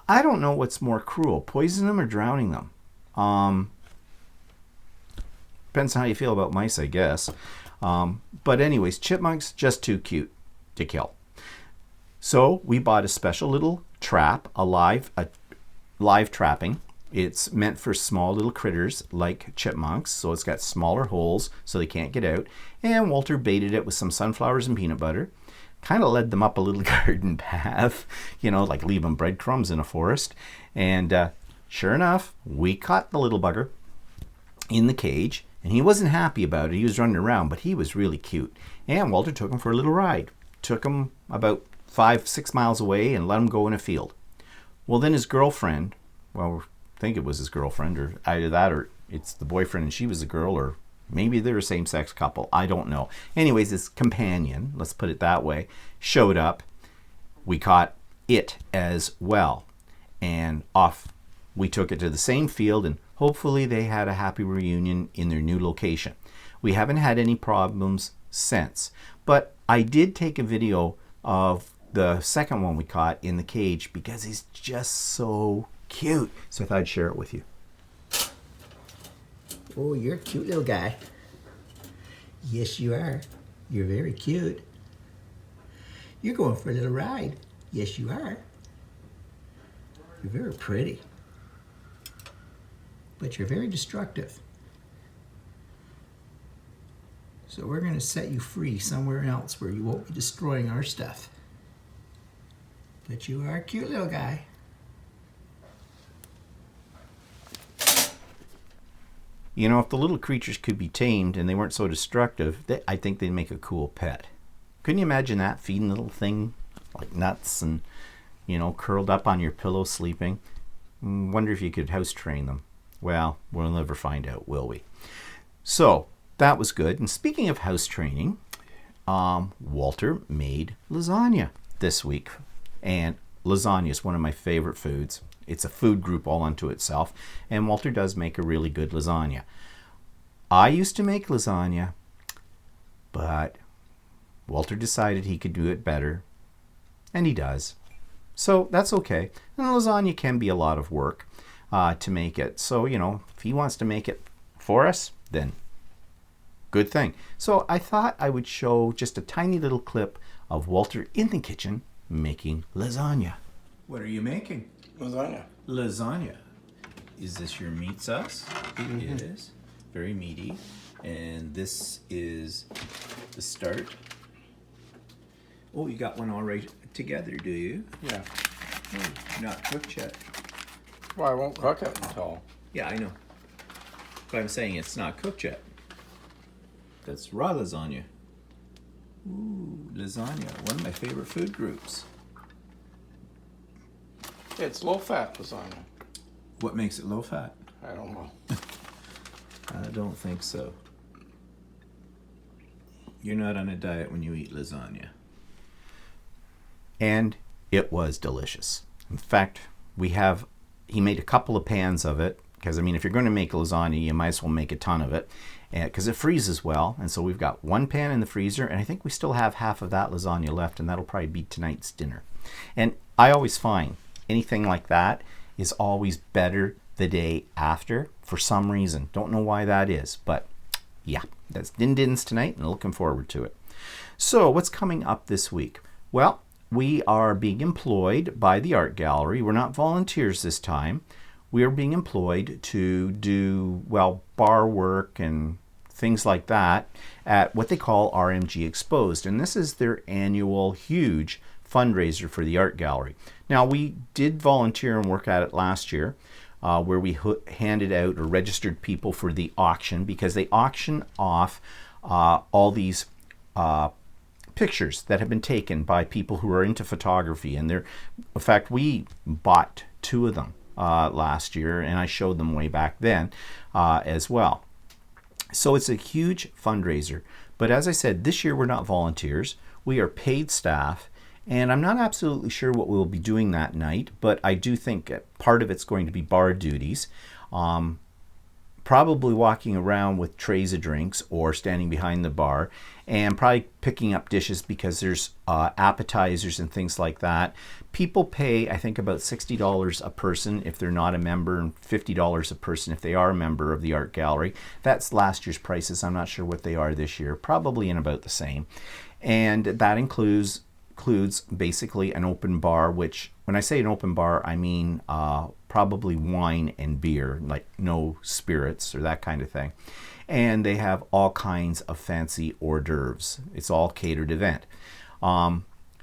I don't know what's more cruel, poison them or drowning them. Depends on how you feel about mice, I guess. But anyways, chipmunks, just too cute to kill. So we bought a special little trap, a live trapping. It's meant for small little critters like chipmunks, so it's got smaller holes so they can't get out. And Walter baited it with some sunflowers and peanut butter. Kind of led them up a little garden path, you know, like leaving breadcrumbs in a forest. And sure enough, we caught the little bugger in the cage, And he wasn't happy about it. He was running around, but he was really cute. And Walter took him for a little ride. Took him about 5-6 miles away and let him go in a field. Well, then his girlfriend, well, I think it was his girlfriend, or either that or it's the boyfriend and she was a girl, or maybe they're a same-sex couple. I don't know. Anyways, his companion, let's put it that way, showed up. We caught it as well. And off we took it to the same field, and hopefully they had a happy reunion in their new location. We haven't had any problems since. But I did take a video of the second one we caught in the cage because he's just so cute. So I thought I'd share it with you.
Oh, you're a cute little guy. Yes, you are. You're very cute. You're going for a little ride. Yes, you are. You're very pretty. But you're very destructive. So we're going to set you free somewhere else where you won't be destroying our stuff. But you are a cute little guy.
You know, if the little creatures could be tamed and they weren't so destructive, I think they'd make a cool pet. Couldn't you imagine that, feeding the little thing like nuts and, you know, curled up on your pillow sleeping? Wonder if you could house train them. Well, we'll never find out, will we? So, that was good. And speaking of house training, Walter made lasagna this week. And lasagna is one of my favorite foods. It's a food group all unto itself. And Walter does make a really good lasagna. I used to make lasagna, but Walter decided he could do it better. And he does. So that's okay. And lasagna can be a lot of work to make it. So, you know, if he wants to make it for us, then good thing. So I thought I would show just a tiny little clip of Walter in the kitchen making lasagna. What are you making?
Lasagna.
Lasagna. Is this your meat sauce? Mm-hmm. It is. Very meaty. And this is the start. Oh, you got one all right together, do you?
Yeah.
Oh, not cooked yet.
Well, I won't cook it until...
Yeah, I know. But I'm saying it's not cooked yet. That's raw lasagna. Ooh, lasagna, one of my favorite food groups.
It's low-fat lasagna.
What makes it low fat?
I don't know.
I don't think so. You're not on a diet when you eat lasagna. And it was delicious. In fact, he made a couple of pans of it, because I mean, if you're going to make lasagna, you might as well make a ton of it, because it freezes well. And so we've got one pan in the freezer, and I think we still have half of that lasagna left, and that'll probably be tonight's dinner. And I always find anything like that is always better the day after for some reason. Don't know why that is, but yeah, that's Din Dins tonight, and looking forward to it. So what's coming up this week? Well, we are being employed by the art gallery. We're not volunteers this time. We are being employed to do, well, bar work and things like that at what they call RMG Exposed. And this is their annual huge fundraiser for the art gallery. Now, we did volunteer and work at it last year, where we handed out or registered people for the auction, because they auction off all these pictures that have been taken by people who are into photography. And in fact, we bought 2 of them last year, and I showed them way back then as well. So it's a huge fundraiser. But as I said, this year we're not volunteers. We are paid staff. And I'm not absolutely sure what we'll be doing that night, but I do think part of it's going to be bar duties. Probably walking around with trays of drinks or standing behind the bar, and probably picking up dishes, because there's appetizers and things like that. People pay, I think, about $60 a person if they're not a member, and $50 a person if they are a member of the art gallery. That's last year's prices. I'm not sure what they are this year. Probably in about the same. And that includes basically an open bar, which, when I say an open bar, I mean probably wine and beer, like no spirits or that kind of thing. And they have all kinds of fancy hors d'oeuvres. It's all catered event.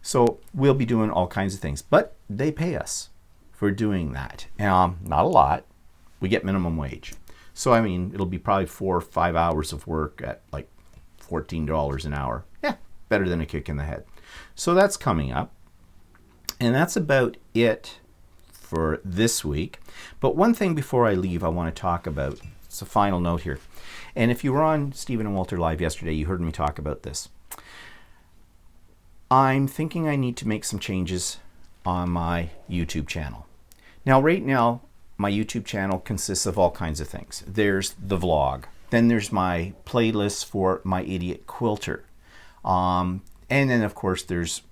So we'll be doing all kinds of things, but they pay us for doing that. Not a lot. We get minimum wage. So, I mean, it'll be probably 4 or 5 hours of work at like $14 an hour. Yeah, better than a kick in the head. So that's coming up. And that's about it for this week. But one thing before I leave I want to talk about. It's a final note here. And if you were on Stephen and Walter Live yesterday, you heard me talk about this. I'm thinking I need to make some changes on my YouTube channel. Now, right now, my YouTube channel consists of all kinds of things. There's the vlog. Then there's my playlist for my idiot quilter. And then, of course, there's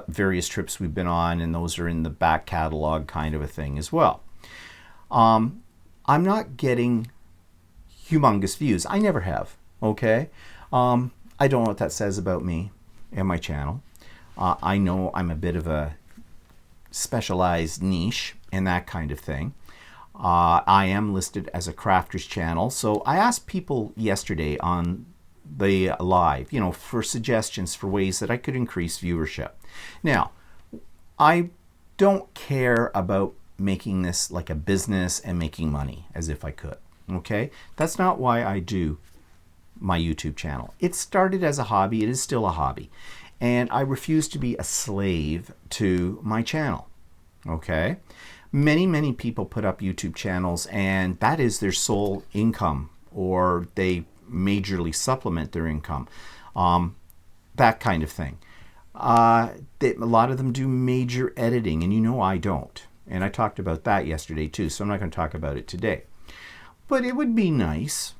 various trips we've been on, and those are in the back catalog kind of a thing as well. I'm not getting humongous views. I never have, okay? I don't know what that says about me and my channel. I know I'm a bit of a specialized niche and that kind of thing. I am listed as a crafter's channel. So I asked people yesterday on the live, for suggestions for ways that I could increase viewership. Now, I don't care about making this like a business and making money as if I could, okay? That's not why I do my YouTube channel. It started as a hobby. It is still a hobby. And I refuse to be a slave to my channel, okay? Many people put up YouTube channels and that is their sole income, or they majorly supplement their income, that kind of thing. A lot of them do major editing, and I don't. And I talked about that yesterday too, so I'm not going to talk about it today. But it would be nice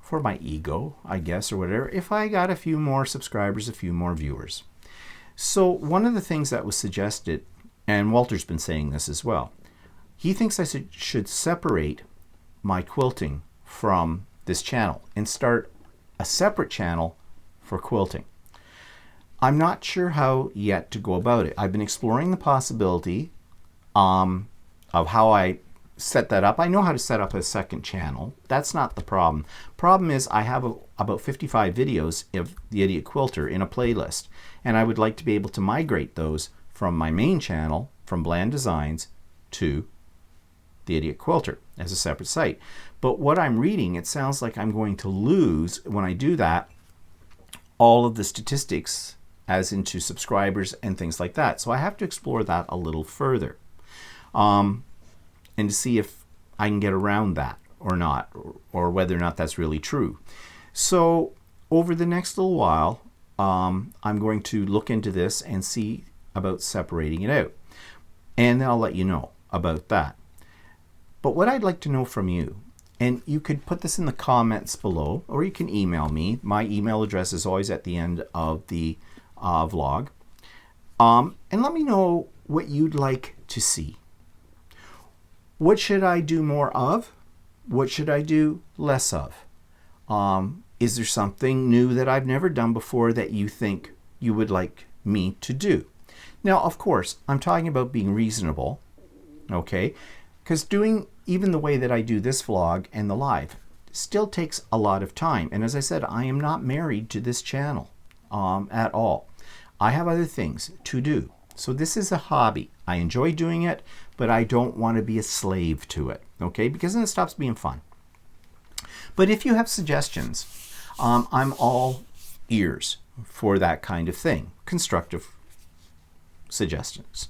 for my ego, I guess, or whatever, if I got a few more subscribers, a few more viewers. So one of the things that was suggested, and Walter's been saying this as well, he thinks I should separate my quilting from this channel and start a separate channel for quilting. I'm not sure how yet to go about it. I've been exploring the possibility of how I set that up. I know how to set up a second channel. That's not the problem. Problem is I have about 55 videos of the Idiot Quilter in a playlist, and I would like to be able to migrate those from my main channel, from Bland Designs, to the Idiot Quilter as a separate site. But what I'm reading, it sounds like I'm going to lose, when I do that, all of the statistics as into subscribers and things like that. So I have to explore that a little further, and to see if I can get around that or not, or whether or not that's really true. So over the next little while, I'm going to look into this and see about separating it out. And then I'll let you know about that. But what I'd like to know from you, and you could put this in the comments below, or you can email me. My email address is always at the end of the vlog. And let me know what you'd like to see. What should I do more of? What should I do less of? Is there something new that I've never done before that you think you would like me to do? Now, of course, I'm talking about being reasonable, okay? Because doing even the way that I do this vlog and the live still takes a lot of time. And as I said, I am not married to this channel at all. I have other things to do. So this is a hobby. I enjoy doing it, but I don't want to be a slave to it, okay? Because then it stops being fun. But if you have suggestions, I'm all ears for that kind of thing. Constructive suggestions.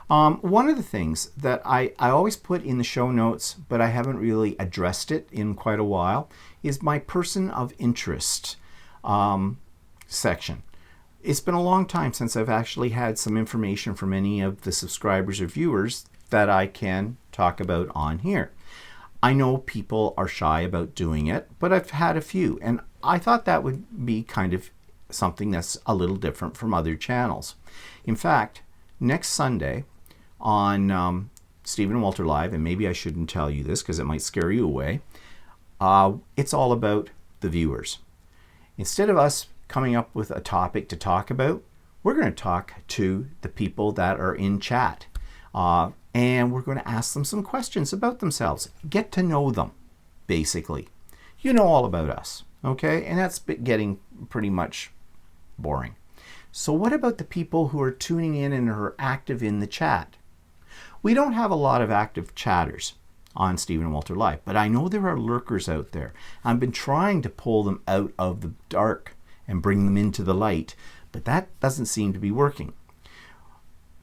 One of the things that I always put in the show notes, but I haven't really addressed it in quite a while, is my person of interest section. It's been a long time since I've actually had some information from any of the subscribers or viewers that I can talk about on here. I know people are shy about doing it, but I've had a few, and I thought that would be kind of something that's a little different from other channels. In fact, next Sunday on Stephen and Walter Live, and maybe I shouldn't tell you this because it might scare you away, it's all about the viewers. Instead of us coming up with a topic to talk about, we're going to talk to the people that are in chat. And we're going to ask them some questions about themselves. Get to know them, basically. You know all about us, okay? And that's getting pretty much boring. So what about the people who are tuning in and are active in the chat? We don't have a lot of active chatters on Stephen and Walter Live. But I know there are lurkers out there. I've been trying to pull them out of the dark and bring them into the light, but that doesn't seem to be working.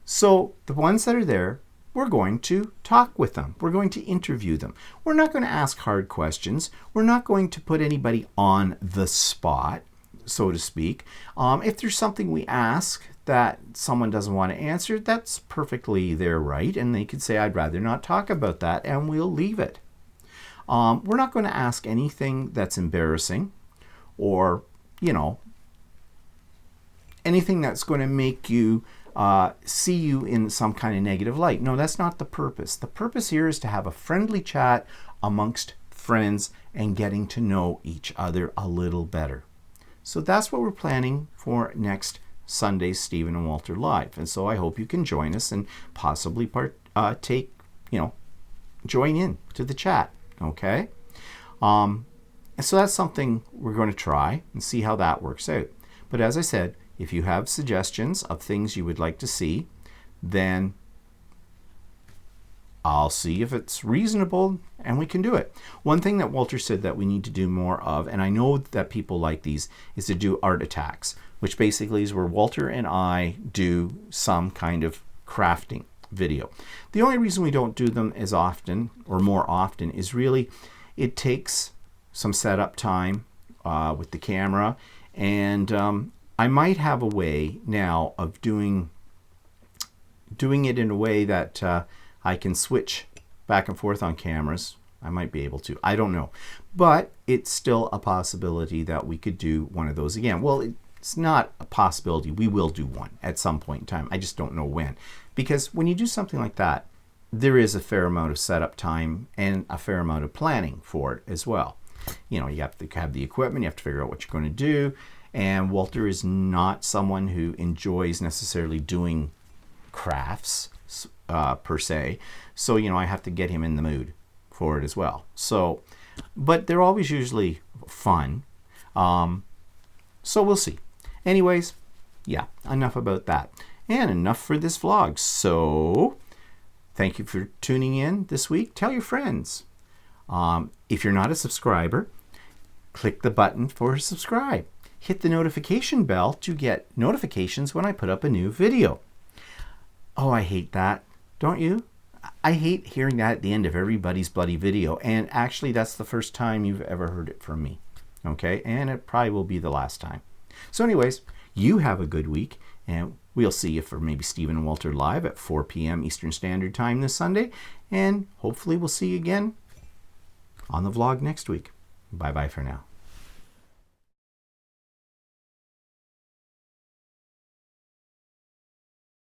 So the ones that are there, we're going to talk with them. We're going to interview them. We're not going to ask hard questions. We're not going to put anybody on the spot, so to speak. If there's something we ask that someone doesn't want to answer, that's perfectly their right, and they could say, I'd rather not talk about that, and we'll leave it. We're not going to ask anything that's embarrassing or, anything that's going to make you see you in some kind of negative light. No, that's not the purpose. The purpose here is to have a friendly chat amongst friends and getting to know each other a little better. So that's what we're planning for next Sunday's Stephen and Walter Live. And so I hope you can join us and possibly join in to the chat. Okay? And so that's something we're going to try and see how that works out. But as I said, if you have suggestions of things you would like to see, then I'll see if it's reasonable and we can do it. One thing that Walter said that we need to do more of, and I know that people like these, is to do art attacks, which basically is where Walter and I do some kind of crafting video. The only reason we don't do them as often or more often is really it takes some setup time with the camera, and I might have a way now of doing it in a way that I can switch back and forth on cameras. I might be able to. I don't know. But it's still a possibility that we could do one of those again. Well, it's not a possibility. We will do one at some point in time. I just don't know when. Because when you do something like that, there is a fair amount of setup time and a fair amount of planning for it as well. You have to have the equipment. You have to figure out what you're going to do. And Walter is not someone who enjoys necessarily doing crafts per se. So, I have to get him in the mood for it as well. So, but they're always usually fun. So we'll see. Anyways, yeah, enough about that. And enough for this vlog. So, thank you for tuning in this week. Tell your friends. If you're not a subscriber, click the button for subscribe. Hit the notification bell to get notifications when I put up a new video. Oh, I hate that. Don't you? I hate hearing that at the end of everybody's bloody video. And actually, that's the first time you've ever heard it from me. Okay? And it probably will be the last time. So anyways, you have a good week. And we'll see you for maybe Stephen and Walter Live at 4 p.m. Eastern Standard Time this Sunday. And hopefully we'll see you again on the vlog next week. Bye-bye for now.